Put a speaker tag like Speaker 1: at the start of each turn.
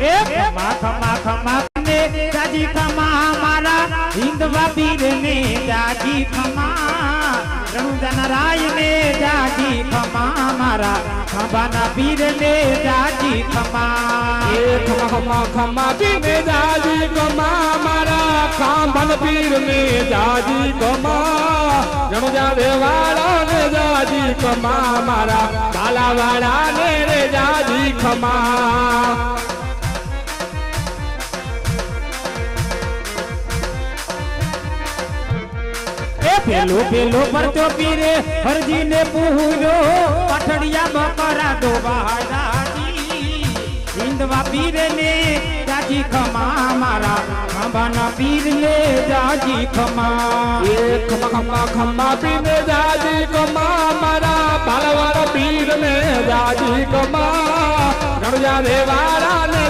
Speaker 1: ए खमा खमा खमा ने जाजी खमा हमारा हिंदवा पीर ने जाजी खमा रनुजन राय ने जाजी खमा हमारा खंबाना पीर ने जाजी खमा
Speaker 2: ए खमा खमा खमा पीर ने जाजी खमा हमारा खंबन पीर ने जाजी खमा रनुजा देवाड़ा ने जाजी खमा हमारा बालावाड़ा ने रे जाजी खमा
Speaker 1: पेलो पेलो पर तो पीरे हरजी ने पूरो पठड़िया बकरा दो बहादाजी हिंदवा पीर ने जाजी खमा हमारा खंबाना पीर ने जाजी खमा
Speaker 2: ये खमा खमा खमा पीर ने जाजी खमा हमारा बालवाड़ा पीर ने जाजी खमा रनुजा देवाड़ा ने